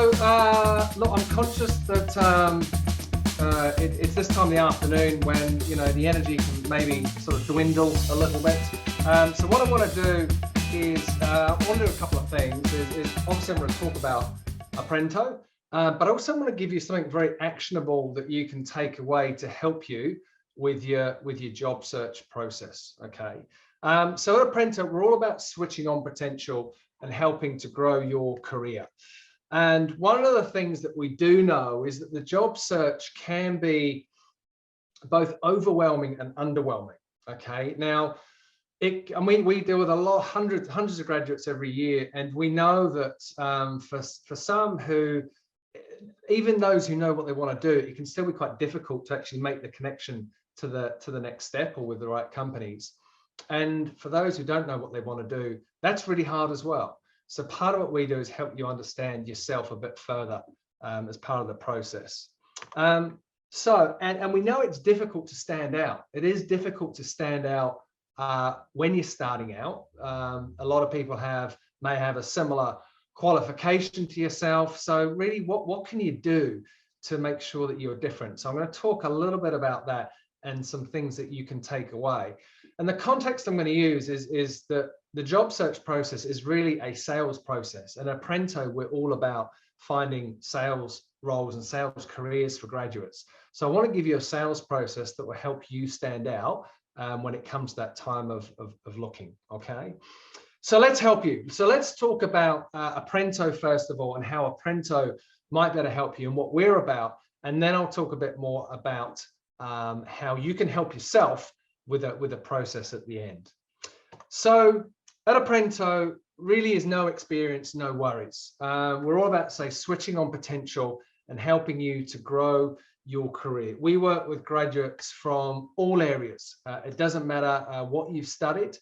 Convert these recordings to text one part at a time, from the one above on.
Look, I'm conscious that it's this time of the afternoon when, the energy can maybe sort of dwindle a little bit. So what I want to do is, I want to do a couple of things. Obviously I'm going to talk about Apprento, but I also want to give you something very actionable that you can take away to help you with your job search process. Okay. So at Apprento, we're all about switching on potential and helping to grow your career. And one of the things that we do know is that the job search can be both overwhelming and underwhelming. Okay. Now, we deal with hundreds of graduates every year, and we know that for some who, even those who know what they want to do, it can still be quite difficult to actually make the connection to the next step or with the right companies. And for those who don't know what they want to do, that's really hard as well. So part of what we do is help you understand yourself a bit further as part of the process. And we know it's difficult to stand out. It is difficult to stand out when you're starting out. A lot of people may have a similar qualification to yourself. So really, what can you do to make sure that you're different? So I'm going to talk a little bit about that and some things that you can take away. And the context I'm going to use is that the job search process is really a sales process. And at Apprento, we're all about finding sales roles and sales careers for graduates. So I want to give you a sales process that will help you stand out when it comes to that time of looking. Okay. So let's help you. So let's talk about Apprento first of all, and how Apprento might be able to help you and what we're about. And then I'll talk a bit more about how you can help yourself with a process at the end. So at Apprento, really is no experience, no worries. We're all about, say, switching on potential and helping you to grow your career. We work with graduates from all areas. It doesn't matter what you've studied.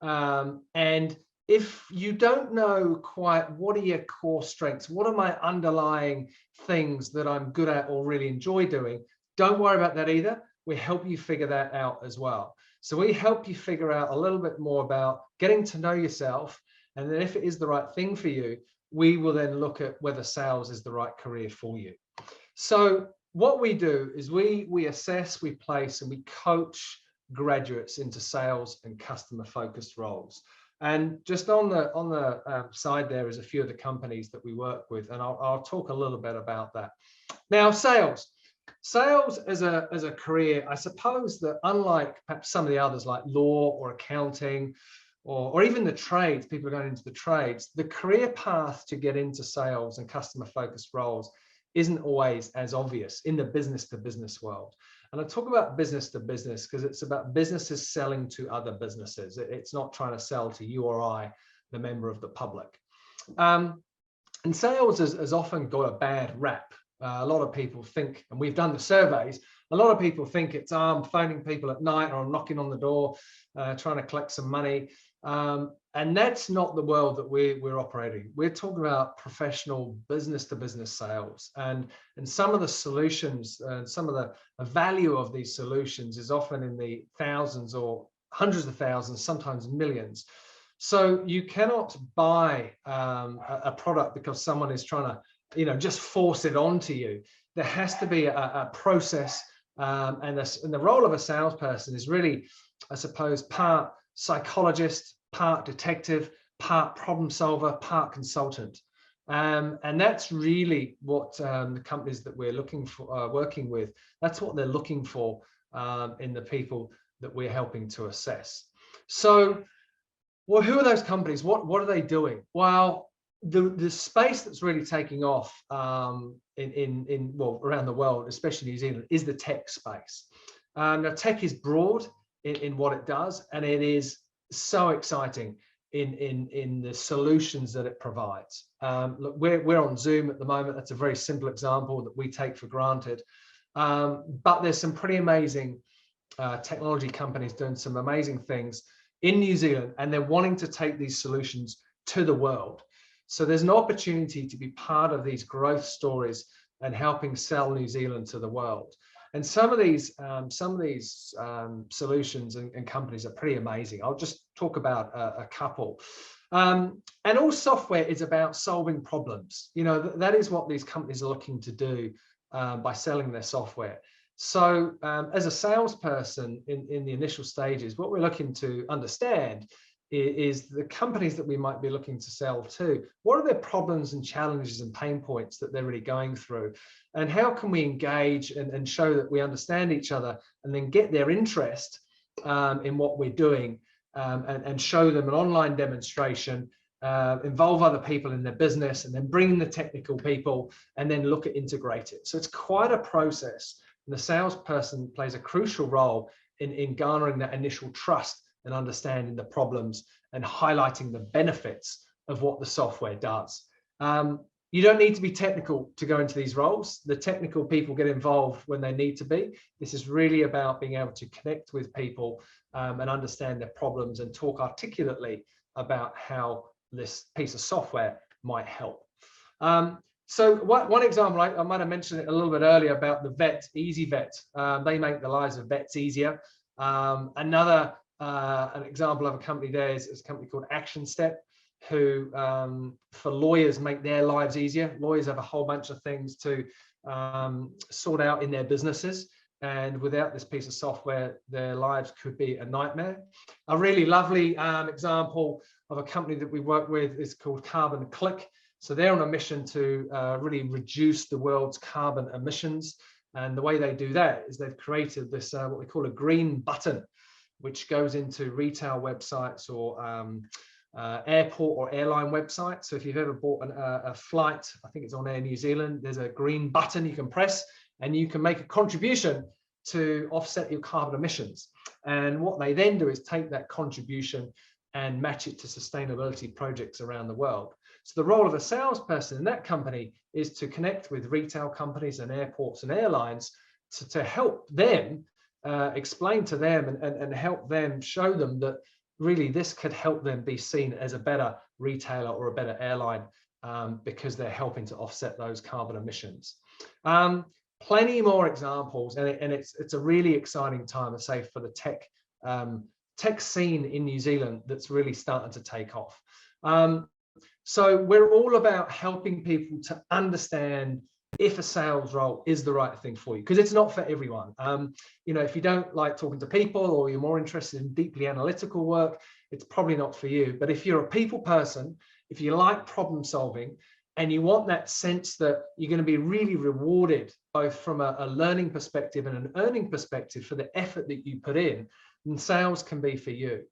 And if you don't know quite what are your core strengths, what are my underlying things that I'm good at or really enjoy doing, don't worry about that either. We help you figure that out as well. So we help you figure out a little bit more about getting to know yourself. And then if it is the right thing for you, we will then look at whether sales is the right career for you. So what we do is we assess, we place, and we coach graduates into sales and customer focused roles. And just on the side there is a few of the companies that we work with, and I'll talk a little bit about that. Now, sales as a career, I suppose that unlike perhaps some of the others like law or accounting or even the trades, people are going into the trades, the career path to get into sales and customer focused roles isn't always as obvious in the business to business world. And I talk about business to business because it's about businesses selling to other businesses. It's not trying to sell to you or I, the member of the public. And sales has often got a bad rap. A lot of people think, and we've done the surveys, a lot of people think it's I'm phoning people at night or I'm knocking on the door, trying to collect some money. And that's not the world that we're operating. We're talking about professional business to business sales, and some of the solutions, some of the value of these solutions is often in the thousands or hundreds of thousands, sometimes millions. So you cannot buy a product because someone is trying to just force it onto you. There has to be a process, and the role of a salesperson is really, I suppose, part psychologist, part detective, part problem solver, part consultant. And that's really what the companies that we're looking for, working with, that's what they're looking for in the people that we're helping to assess. So, well, who are those companies? What are they doing? Well, the space that's really taking off around the world, especially New Zealand, is the tech space. Now, tech is broad in what it does, and it is so exciting in the solutions that it provides. Look, we're on Zoom at the moment. That's a very simple example that we take for granted. But there's some pretty amazing technology companies doing some amazing things in New Zealand, and they're wanting to take these solutions to the world. So there's an opportunity to be part of these growth stories and helping sell New Zealand to the world. And some of these solutions and companies are pretty amazing. I'll just talk about a couple. And all software is about solving problems. You know, that is what these companies are looking to do by selling their software. So as a salesperson in the initial stages, what we're looking to understand is the companies that we might be looking to sell to, what are their problems and challenges and pain points that they're really going through? And how can we engage and show that we understand each other and then get their interest in what we're doing, and show them an online demonstration, involve other people in their business, and then bring in the technical people and then look at integrate it. So it's quite a process. And the salesperson plays a crucial role in garnering that initial trust and understanding the problems and highlighting the benefits of what the software does. You don't need to be technical to go into these roles. The technical people get involved when they need to be. This is really about being able to connect with people and understand their problems and talk articulately about how this piece of software might help. So one example, I might have mentioned it a little bit earlier about the vet, Easy Vet. They make the lives of vets easier. Another an example of a company there is a company called Action Step, who for lawyers make their lives easier. Lawyers have a whole bunch of things to sort out in their businesses, and without this piece of software, their lives could be a nightmare. A really lovely example of a company that we work with is called Carbon Click. So they're on a mission to really reduce the world's carbon emissions, and the way they do that is they've created this what we call a green button, which goes into retail websites or airport or airline websites. So if you've ever bought a flight, I think it's on Air New Zealand, there's a green button you can press and you can make a contribution to offset your carbon emissions. And what they then do is take that contribution and match it to sustainability projects around the world. So the role of a salesperson in that company is to connect with retail companies and airports and airlines to help them explain to them and help them show them that really this could help them be seen as a better retailer or a better airline because they're helping to offset those carbon emissions. Plenty more examples, and it's a really exciting time, I say, for the tech scene in New Zealand that's really starting to take off. So we're all about helping people to understand if a sales role is the right thing for you, because it's not for everyone. You know, if you don't like talking to people or you're more interested in deeply analytical work, it's probably not for you. But if you're a people person, if you like problem solving and you want that sense that you're going to be really rewarded both from a learning perspective and an earning perspective for the effort that you put in, then sales can be for you.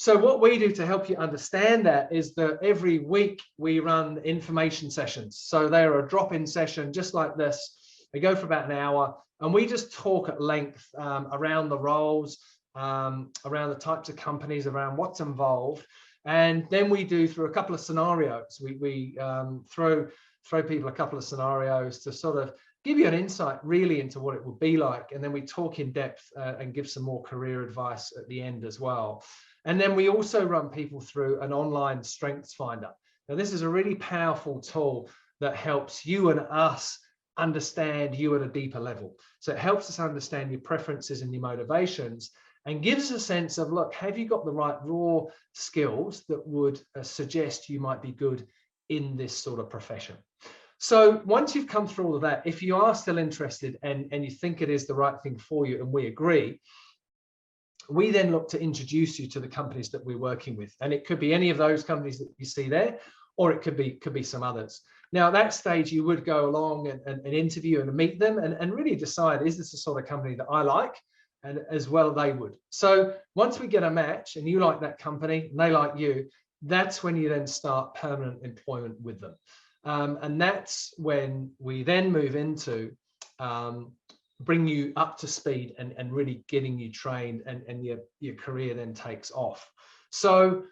So what we do to help you understand that is that every week we run information sessions. So they're a drop-in session just like this. They go for about an hour and we just talk at length around the roles, around the types of companies, around what's involved. And then we do through a couple of scenarios. We throw people a couple of scenarios to sort of give you an insight really into what it would be like. And then we talk in depth and give some more career advice at the end as well. And then we also run people through an online strengths finder. Now, this is a really powerful tool that helps you and us understand you at a deeper level. So it helps us understand your preferences and your motivations and gives us a sense of, look, have you got the right raw skills that would suggest you might be good in this sort of profession? So once you've come through all of that, if you are still interested and you think it is the right thing for you and we agree, we then look to introduce you to the companies that we're working with. And it could be any of those companies that you see there, or it could be some others. Now, at that stage, you would go along and interview and meet them and really decide, is this the sort of company that I like? And as well, they would. So once we get a match and you like that company and they like you, that's when you then start permanent employment with them. And that's when we then move into bring you up to speed and really getting you trained and your career then takes off. So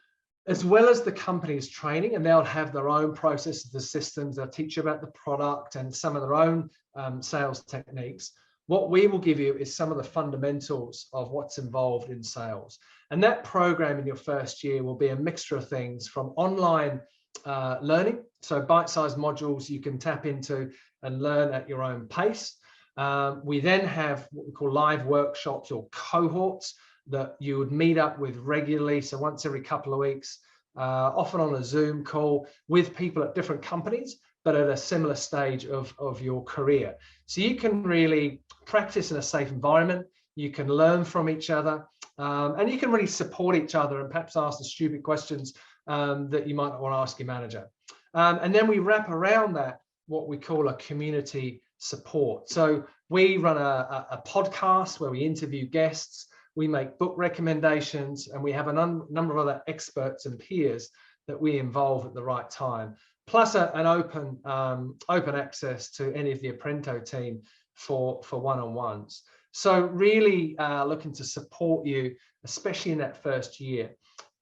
as well as the company's training, and they'll have their own processes, the systems, they'll teach you about the product and some of their own sales techniques. What we will give you is some of the fundamentals of what's involved in sales. And that program in your first year will be a mixture of things from online learning, so bite-sized modules you can tap into and learn at your own pace. We then have what we call live workshops or cohorts that you would meet up with regularly. So once every couple of weeks, often on a Zoom call with people at different companies, but at a similar stage of your career. So you can really practice in a safe environment. You can learn from each other, and you can really support each other and perhaps ask the stupid questions that you might not want to ask your manager. And then we wrap around that what we call a community support. So we run a podcast where we interview guests, we make book recommendations, and we have a number of other experts and peers that we involve at the right time, plus an open access to any of the Apprento team for one-on-ones. So really looking to support you, especially in that first year.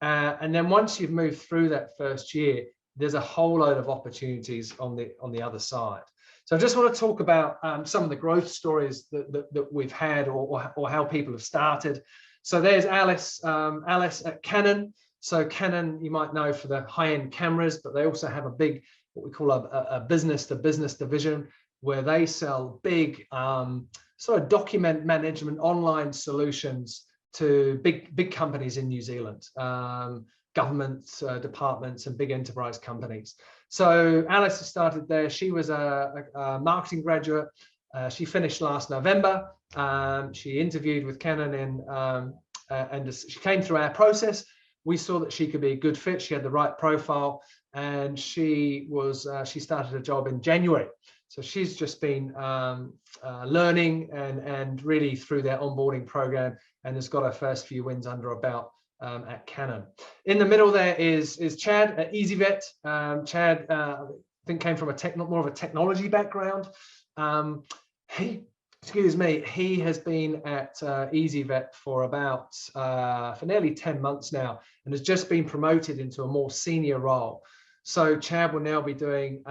And then once you've moved through that first year, there's a whole load of opportunities on the other side. So I just want to talk about some of the growth stories that we've had, or how people have started. So there's Alice at Canon. So Canon, you might know for the high-end cameras, but they also have a big, what we call a business-to-business division, where they sell big sort of document management online solutions to big companies in New Zealand, government departments and big enterprise companies. So Alice has started there. She was a marketing graduate. She finished last November. She interviewed with Canon and she came through our process. We saw that she could be a good fit. She had the right profile, and she started a job in January. So she's just been learning and really through their onboarding program, and has got her first few wins under her belt at Canon. In the middle there is Chad at EasyVet. Chad, I think, came from more of a technology background. He has been at EasyVet for for nearly 10 months now, and has just been promoted into a more senior role. So Chad will now be doing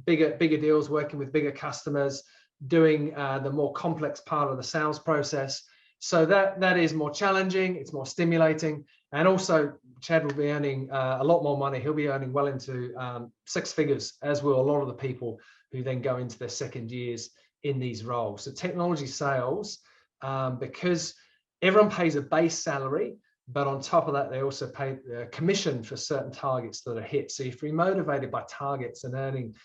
bigger deals, working with bigger customers, doing the more complex part of the sales process. So that is more challenging, it's more stimulating, and also Chad will be earning a lot more money. He'll be earning well into 6 figures, as will a lot of the people who then go into their second years in these roles. So technology sales, because everyone pays a base salary, but on top of that, they also pay a commission for certain targets that are hit. So if you're motivated by targets and earning,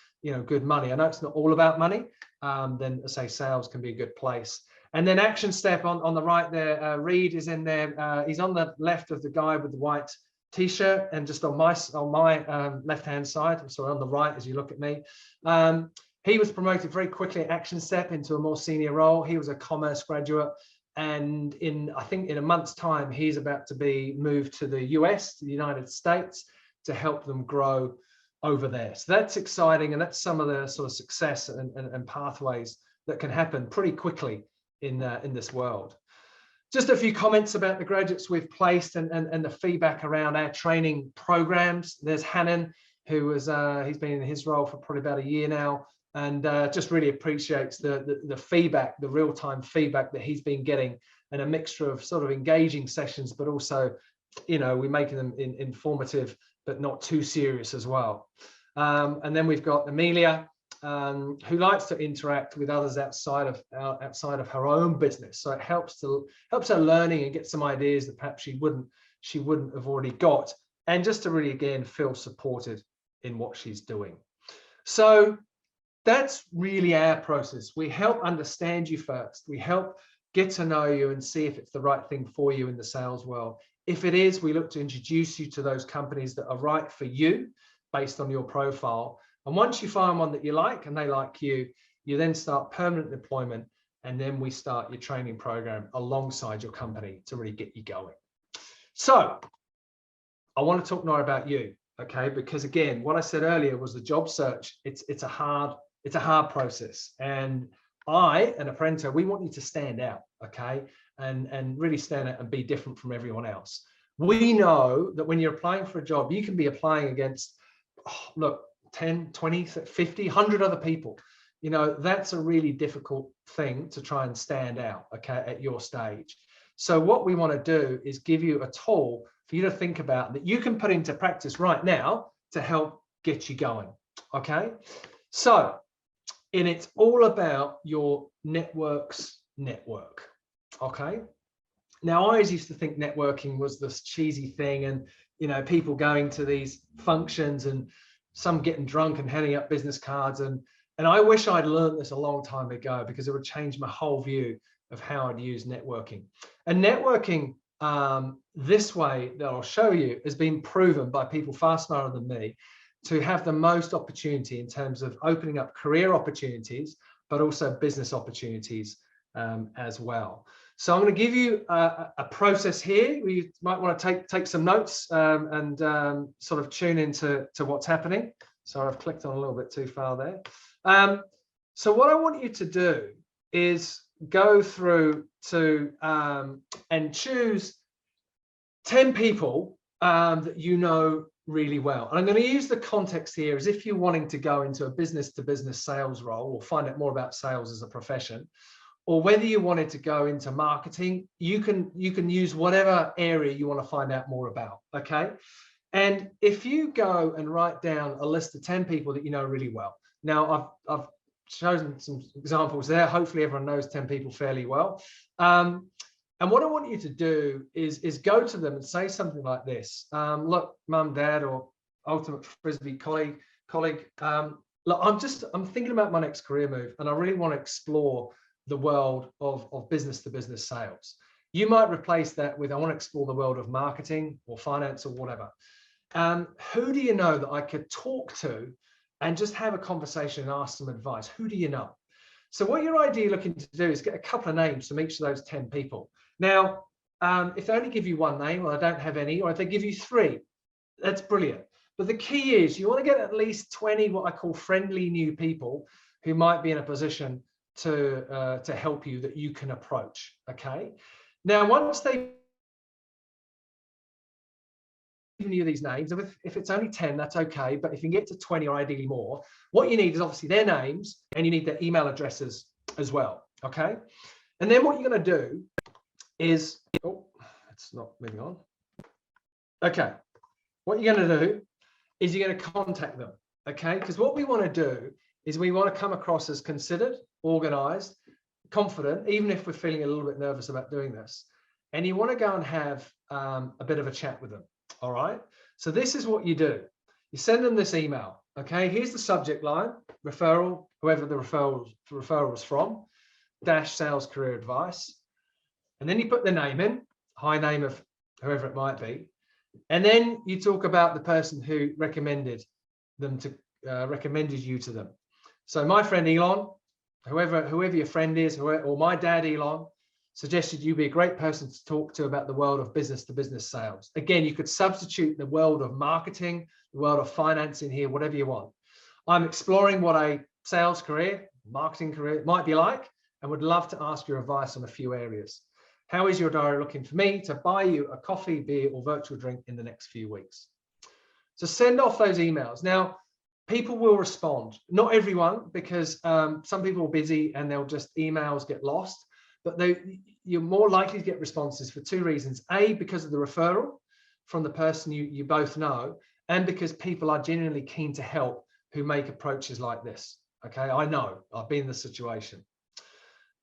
good money, I know it's not all about money, then say sales can be a good place. And then Action Step on the right there, Reed is in there. He's on the left of the guy with the white t-shirt, and just on my left-hand side, sorry, on the right as you look at me. He was promoted very quickly at Action Step into a more senior role. He was a commerce graduate, and I think in a month's time, he's about to be moved to the US, to the United States, to help them grow over there. So that's exciting, and that's some of the sort of success and pathways that can happen pretty quickly in this world. Just a few comments about the graduates we've placed and the feedback around our training programs. There's Hannon, who he's been in his role for probably about a year now, and just really appreciates the feedback, the real-time feedback that he's been getting, and a mixture of sort of engaging sessions, but also, we're making them informative, but not too serious as well. And then we've got Amelia, who likes to interact with others outside of her own business. So it helps her learning and get some ideas that perhaps she wouldn't have already got, and just to really, again, feel supported in what she's doing. So that's really our process. We help understand you first. We help get to know you and see if it's the right thing for you in the sales world. If it is, we look to introduce you to those companies that are right for you based on your profile. And once you find one that you like and they like you, you then start permanent deployment, and then we start your training program alongside your company to really get you going. So I want to talk more about you, okay? Because again, what I said earlier was the job search. It's a hard process, and I and Apprento, we want you to stand out, okay? And really stand out and be different from everyone else. We know that when you're applying for a job, you can be applying against, 10, 20, 50, 100 other people. That's a really difficult thing to try and stand out, okay, at your stage. So what we want to do is give you a tool for you to think about that you can put into practice right now to help get you going, okay? So, and it's all about your network's network, okay? Now, I always used to think networking was this cheesy thing, and people going to these functions and some getting drunk and handing out business cards. And I wish I'd learned this a long time ago, because it would change my whole view of how I'd use networking. And networking this way that I'll show you has been proven by people far smarter than me to have the most opportunity in terms of opening up career opportunities, but also business opportunities as well. So I'm going to give you a process here. You might want to take some notes and sort of tune into what's happening. Sorry, I've clicked on a little bit too far there. So what I want you to do is go through to and choose 10 people that you know really well. And I'm going to use the context here as if you're wanting to go into a business-to-business sales role or find out more about sales as a profession, or whether you wanted to go into marketing. You can use whatever area you want to find out more about, okay? And if you go and write down a list of 10 people that you know really well. Now, I've chosen some examples there. Hopefully everyone knows 10 people fairly well. And what I want you to do is go to them and say something like this. Look, mum, dad, or ultimate frisbee colleague, look, I'm thinking about my next career move, and I really want to explore the world of business to business sales. You might replace that with, I want to explore the world of marketing or finance or whatever. Who do you know that I could talk to and just have a conversation and ask some advice? Who do you know? So what you're ideally looking to do is get a couple of names from each of those 10 people. Now, if they only give you one name, or I don't have any, or if they give you 3, that's brilliant. But the key is you want to get at least 20 what I call friendly new people who might be in a position to help you, that you can approach, okay? Now, once they've given you these names, if it's only 10, that's okay, but if you can get to 20 or ideally more, what you need is obviously their names, and you need their email addresses as well, okay? And then what you're going to do is, oh, it's not moving on. Okay, what you're going to do is you're going to contact them, okay? Because what we want to do is we want to come across as considered, organized, confident, even if we're feeling a little bit nervous about doing this. And you want to go and have a bit of a chat with them, all right? So this is what you do. You send them this email, okay? Here's the subject line: referral, whoever the referral is from, -- sales career advice. And then you put the name in, high name of whoever it might be. And then you talk about the person who recommended you to them. So my friend Elon, whoever your friend is, or my dad Elon, suggested you'd be a great person to talk to about the world of business to business sales. Again, you could substitute the world of marketing, the world of finance in here, whatever you want. I'm exploring what a sales career, marketing career might be like, and would love to ask your advice on a few areas. How is your diary looking for me to buy you a coffee, beer, or virtual drink in the next few weeks? So send off those emails. Now, people will respond. Not everyone, because some people are busy and they'll just emails get lost. But you're more likely to get responses for 2 reasons. A, because of the referral from the person you both know, and because people are genuinely keen to help who make approaches like this. Okay, I know, I've been in this situation.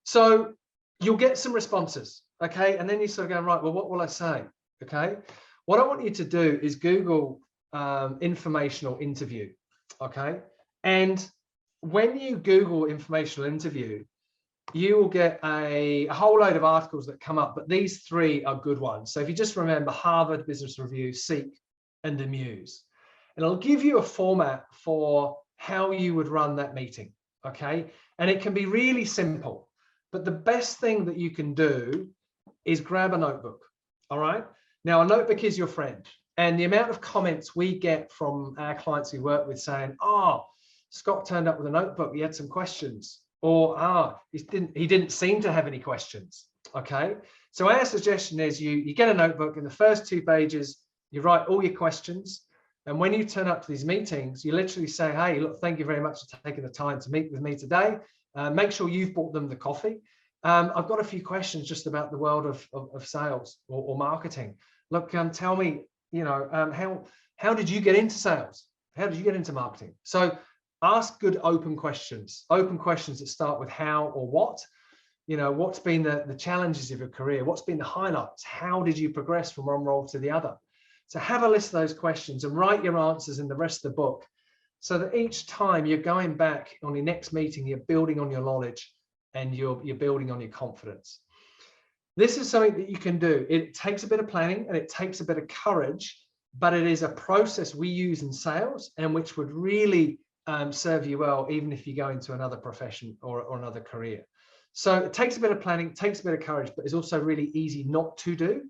So you'll get some responses, okay? And then you sort of go, right, well, what will I say? Okay, what I want you to do is Google informational interview, okay? And when you Google informational interview, you will get a whole load of articles that come up, but these 3 are good ones. So if you just remember Harvard Business Review, Seek, and Amuse, and it'll give you a format for how you would run that meeting, okay? And it can be really simple, but the best thing that you can do is grab a notebook, all right? Now, a notebook is your friend, and the amount of comments we get from our clients we work with saying, oh, Scott turned up with a notebook, he had some questions. Or, he didn't seem to have any questions, okay? So our suggestion is you get a notebook. In the first 2 pages, you write all your questions. And when you turn up to these meetings, you literally say, hey, look, thank you very much for taking the time to meet with me today. Make sure you've bought them the coffee. I've got a few questions just about the world of sales or marketing. Look, tell me, how did you get into sales? How did you get into marketing? So ask good open questions that start with how or what. What's been the challenges of your career? What's been the highlights? How did you progress from one role to the other? So have a list of those questions and write your answers in the rest of the book, so that each time you're going back on your next meeting, you're building on your knowledge and you're building on your confidence. This is something that you can do. It takes a bit of planning and it takes a bit of courage, but it is a process we use in sales and which would really serve you well, even if you go into another profession or another career. So it takes a bit of planning, it takes a bit of courage, but it's also really easy not to do.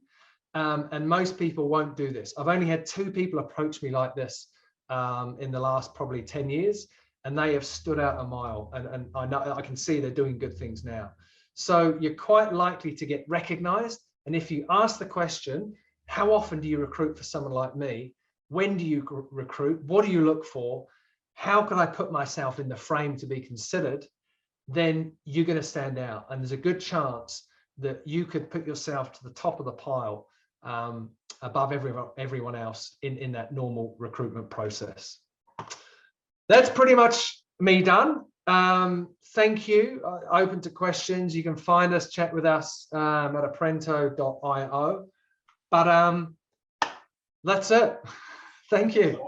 And most people won't do this. I've only had 2 people approach me like this in the last probably 10 years, and they have stood out a mile, and I know, I can see they're doing good things now. So you're quite likely to get recognized. And if you ask the question, how often do you recruit for someone like me? When do you recruit? What do you look for? How can I put myself in the frame to be considered? Then you're going to stand out. And there's a good chance that you could put yourself to the top of the pile above everyone else in that normal recruitment process. That's pretty much me done. Thank you. Open to questions. You can find us, chat with us at apprento.io. But that's it. Thank you.